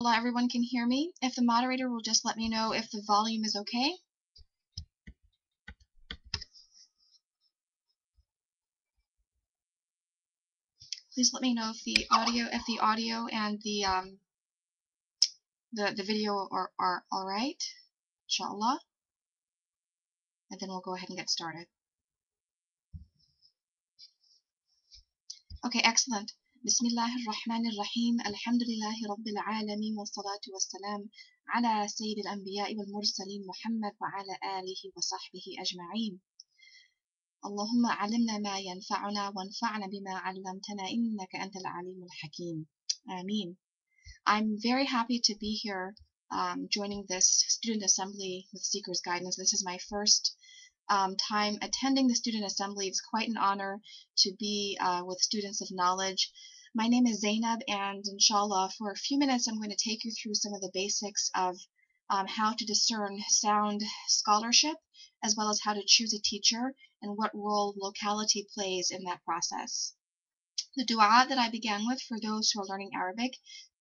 Everyone can hear me. If the moderator will just let me know if the volume is okay. Please let me know if the audio and the video are all right, inshallah. And then we'll go ahead and get started. Okay, excellent. Bismillah ar-Rahman ar-Rahim. Alhamdulillahi Rabbil Alameen wa salatu wa salam ala Sayyid al-Anbiya wal Mursaleen Muhammad wa ala alihi wa sahbihi ajma'een. اللهم علمنا ما ينفعنا وانفعنا بما علمتنا إنك أنت العليم الحكيم. Ameen. I'm very happy to be here joining this student assembly with Seekers Guidance. This is my first time attending the student assembly. It's quite an honor to be with students of knowledge. My name is Zaynab, and inshallah for a few minutes I'm going to take you through some of the basics of how to discern sound scholarship, as well as how to choose a teacher and what role locality plays in that process. The dua that I began with for those who are learning Arabic,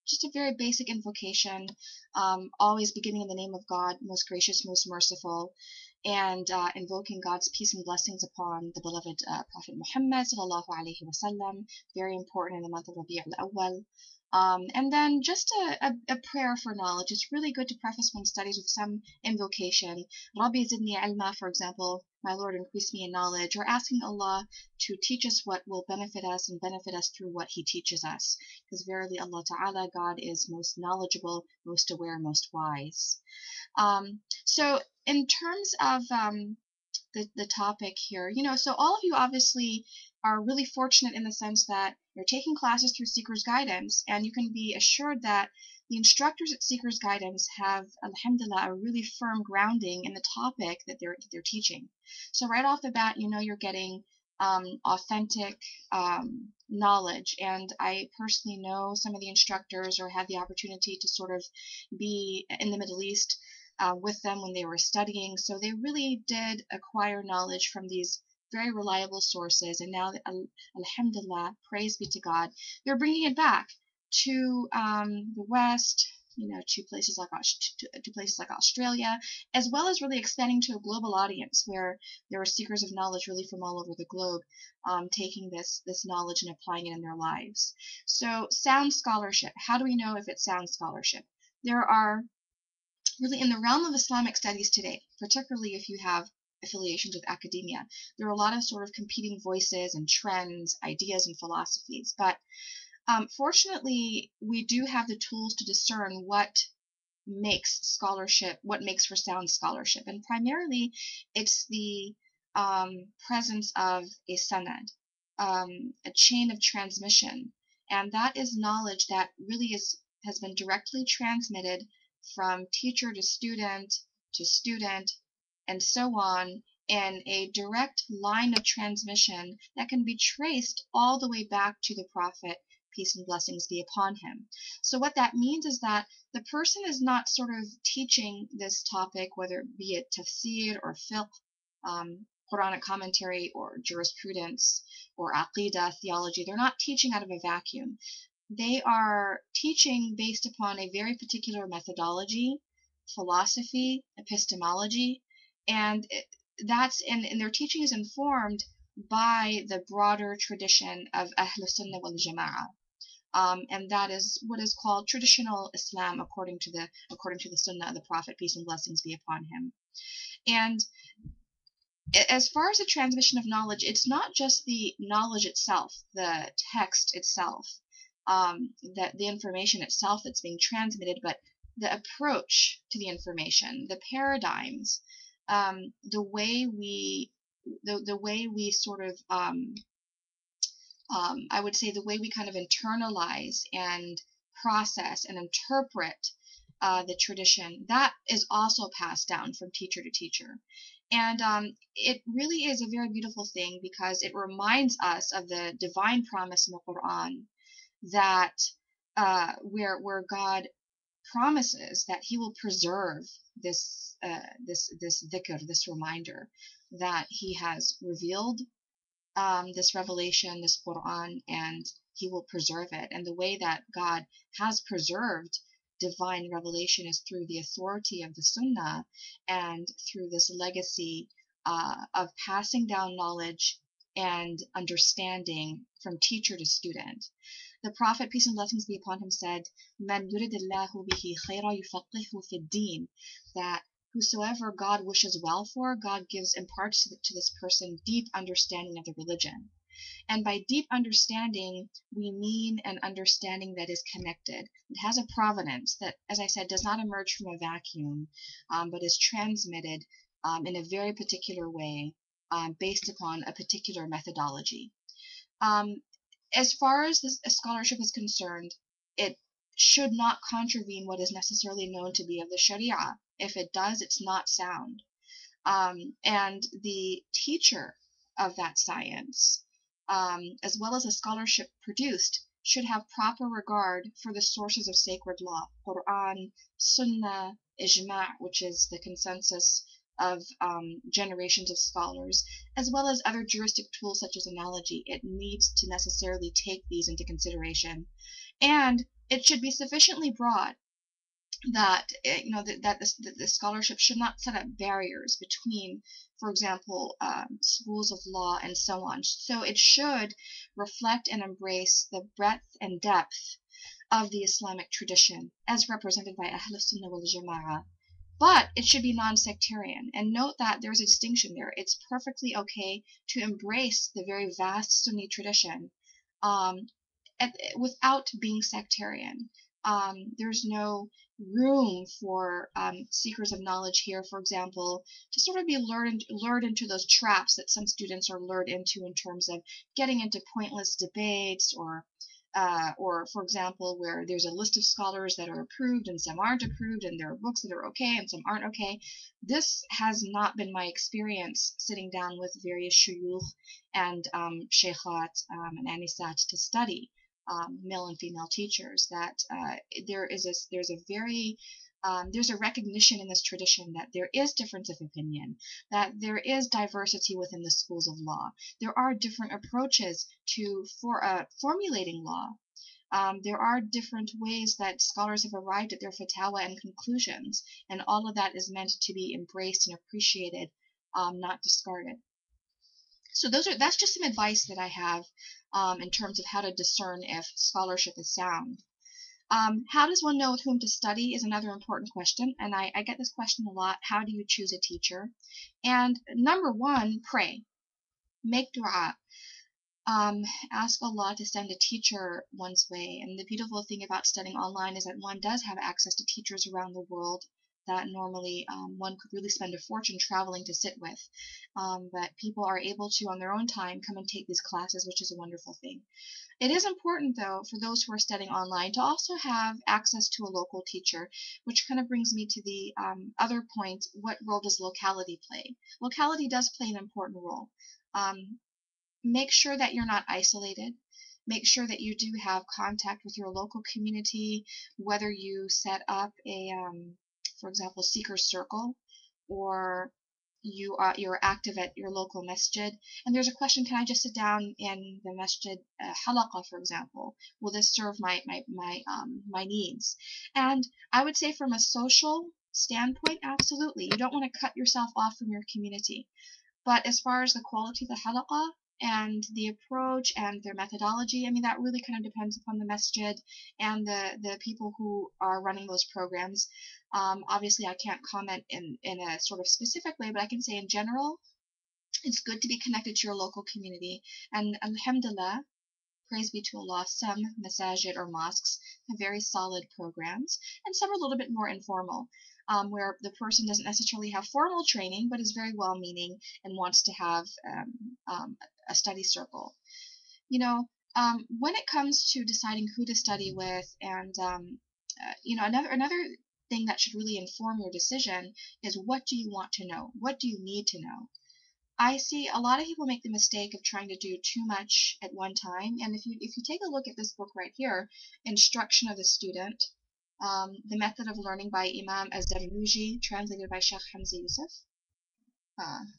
just a very basic invocation, always beginning in the name of God, most gracious, most merciful, and invoking God's peace and blessings upon the beloved Prophet Muhammad sallallahu alaihi wasallam, very important in the month of Rabi' al-Awwal. And then just a prayer for knowledge. It's really good to preface one's studies with some invocation. Rabbi zidni ilma, for example, my Lord, increase me in knowledge, or asking Allah to teach us what will benefit us and benefit us through what He teaches us. Because verily Allah Ta'ala, God is most knowledgeable, most aware, most wise. So in terms of the topic here, so all of you obviously are really fortunate in the sense that you're taking classes through Seekers Guidance, and you can be assured that the instructors at Seekers Guidance have, alhamdulillah, a really firm grounding in the topic that they're teaching. So right off the bat, you're getting authentic knowledge, and I personally know some of the instructors, or had the opportunity to sort of be in the Middle East with them when they were studying, so they really did acquire knowledge from these very reliable sources, and now, alhamdulillah, praise be to God, they're bringing it back to the West, to places like Australia, as well as really expanding to a global audience where there are seekers of knowledge really from all over the globe, taking this knowledge and applying it in their lives. So sound scholarship, how do we know if it's sound scholarship? There are really, in the realm of Islamic studies today, particularly if you have affiliations with academia, there are a lot of sort of competing voices and trends, ideas, and philosophies. But fortunately, we do have the tools to discern what makes scholarship, what makes for sound scholarship. And primarily, it's the presence of a sanad, a chain of transmission. And that is knowledge that really has been directly transmitted from teacher to student, and so on, in a direct line of transmission that can be traced all the way back to the Prophet, peace and blessings be upon him. So what that means is that the person is not sort of teaching this topic, whether it be it tafsir or fiqh, Quranic commentary or jurisprudence or aqidah, theology. They're not teaching out of a vacuum. They are teaching based upon a very particular methodology, philosophy, epistemology, and their teaching is informed by the broader tradition of Ahl Sunnah wal Jama'ah, and that is what is called traditional Islam according to the Sunnah of the Prophet, peace and blessings be upon him. And as far as the transmission of knowledge, it's not just the knowledge itself, the text itself, that the information itself that's being transmitted, but the approach to the information, the paradigms, the way we sort of, I would say, the way we kind of internalize and process and interpret the tradition, that is also passed down from teacher to teacher. And it really is a very beautiful thing, because it reminds us of the divine promise in the Quran, that where God promises that He will preserve this dhikr, this reminder, that He has revealed this revelation, this Quran, and He will preserve it. And the way that God has preserved divine revelation is through the authority of the Sunnah and through this legacy of passing down knowledge and understanding from teacher to student. The Prophet, peace and blessings be upon him, said, "Man yuridillahu bihi khayra yufaqihu fi din," that whosoever God wishes well for, God imparts to this person deep understanding of the religion. And by deep understanding, we mean an understanding that is connected. It has a provenance that, as I said, does not emerge from a vacuum, but is transmitted in a very particular way based upon a particular methodology. As far as this scholarship is concerned, it should not contravene what is necessarily known to be of the Sharia. If it does, it's not sound. And the teacher of that science, as well as a scholarship produced, should have proper regard for the sources of sacred law, Quran, Sunnah, Ijma', which is the consensus of generations of scholars, as well as other juristic tools such as analogy. It needs to necessarily take these into consideration. And it should be sufficiently broad that the scholarship should not set up barriers between, for example, schools of law and so on. So it should reflect and embrace the breadth and depth of the Islamic tradition as represented by Ahl Sunnah wal Jama'ah. But it should be non-sectarian. And note that there's a distinction there. It's perfectly okay to embrace the very vast Sunni tradition without being sectarian. There's no room for seekers of knowledge here, for example, to sort of be lured into those traps that some students are lured into in terms of getting into pointless debates, or for example, where there's a list of scholars that are approved and some aren't approved, and there are books that are okay and some aren't okay. This has not been my experience sitting down with various shuyukh and sheikhat and anisat to study. Male and female teachers, that there's a recognition in this tradition that there is difference of opinion, that there is diversity within the schools of law. There are different approaches to formulating law. There are different ways that scholars have arrived at their fatwa and conclusions, and all of that is meant to be embraced and appreciated, not discarded. So that's just some advice that I have in terms of how to discern if scholarship is sound. How does one know with whom to study is another important question, and I get this question a lot. How do you choose a teacher? And number one, pray. Make dua. Ask Allah to send a teacher one's way. And the beautiful thing about studying online is that one does have access to teachers around the world that normally one could really spend a fortune traveling to sit with. But people are able to, on their own time, come and take these classes, which is a wonderful thing. It is important, though, for those who are studying online to also have access to a local teacher, which kind of brings me to the other point: what role does locality play? Locality does play an important role. Make sure that you're not isolated. Make sure that you do have contact with your local community, whether you set up a for example, Seekers Circle, or you're active at your local masjid, and there's a question: can I just sit down in the masjid halaqa, for example? Will this serve my needs? And I would say, from a social standpoint, absolutely. You don't want to cut yourself off from your community. But as far as the quality of the halaqa and the approach and their methodology, I mean, that really kind of depends upon the masjid and the people who are running those programs. Obviously, I can't comment in a sort of specific way, but I can say in general, it's good to be connected to your local community. And alhamdulillah, praise be to Allah, some masajid or mosques have very solid programs, and some are a little bit more informal, where the person doesn't necessarily have formal training, but is very well-meaning and wants to have a study circle. You know, when it comes to deciding who to study with, and another thing that should really inform your decision is, what do you want to know? What do you need to know? I see a lot of people make the mistake of trying to do too much at one time. And if you take a look at this book right here, Instruction of the Student, The Method of Learning by Imam Az-Zarnuji, translated by Sheikh Hamza Yusuf,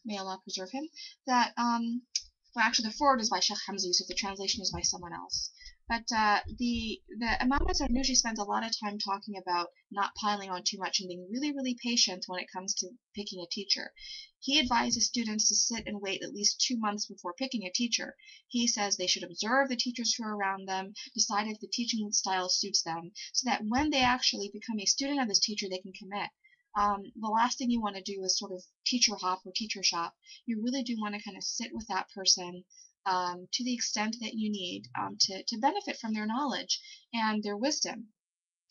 may Allah preserve him, that well, actually the foreword is by Sheikh Hamza Yusuf, the translation is by someone else. But the Imam Zarnuji spends a lot of time talking about not piling on too much and being really, really patient when it comes to picking a teacher. He advises students to sit and wait at least 2 months before picking a teacher. He says they should observe the teachers who are around them, decide if the teaching style suits them, so that when they actually become a student of this teacher, they can commit. The last thing you want to do is sort of teacher hop or teacher shop. You really do want to kind of sit with that person to the extent that you need to benefit from their knowledge and their wisdom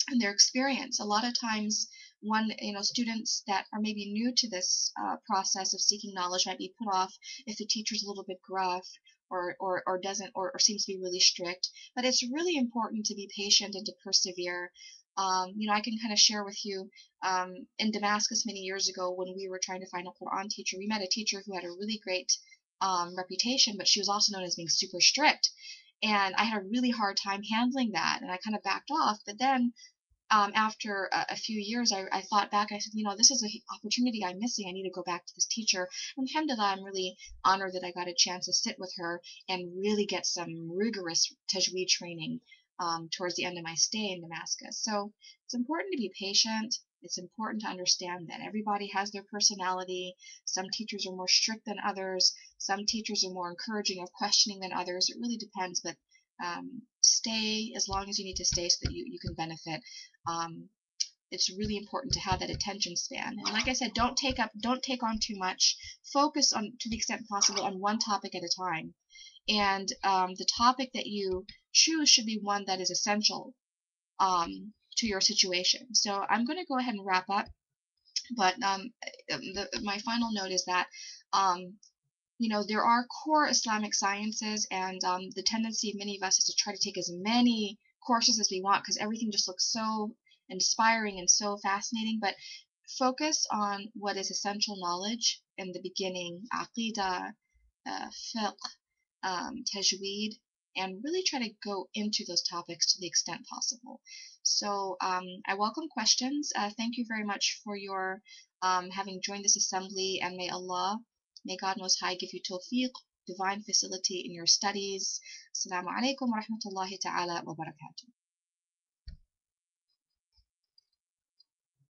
and their experience. A lot of times, students that are maybe new to this process of seeking knowledge might be put off if the teacher's a little bit gruff or doesn't or seems to be really strict. But it's really important to be patient and to persevere. I can kind of share with you in Damascus many years ago when we were trying to find a Quran teacher, we met a teacher who had a really great reputation, but she was also known as being super strict. And I had a really hard time handling that, and I kind of backed off. But then after a few years, I thought back. I said, this is an opportunity I'm missing. I need to go back to this teacher. And alhamdulillah, I'm really honored that I got a chance to sit with her and really get some rigorous tajweed training towards the end of my stay in Damascus. So it's important to be patient. It's important to understand that everybody has their personality. Some teachers are more strict than others. Some teachers are more encouraging of questioning than others. It really depends, but stay as long as you need to stay so that you can benefit. Um, it's really important to have that attention span. And like I said, don't take on too much. Focus on, to the extent possible, on one topic at a time. And the topic that you choose should be one that is essential to your situation. So I'm going to go ahead and wrap up. But my final note is that um, there are core Islamic sciences, and the tendency of many of us is to try to take as many courses as we want because everything just looks so inspiring and so fascinating. But focus on what is essential knowledge in the beginning, aqidah, fiqh, tajweed, and really try to go into those topics to the extent possible. So I welcome questions. Thank you very much for your having joined this assembly, and may God Most High give you tawfiq, divine facility in your studies. Assalamu alaikum wa rahmatullahi ta'ala wa barakatuh.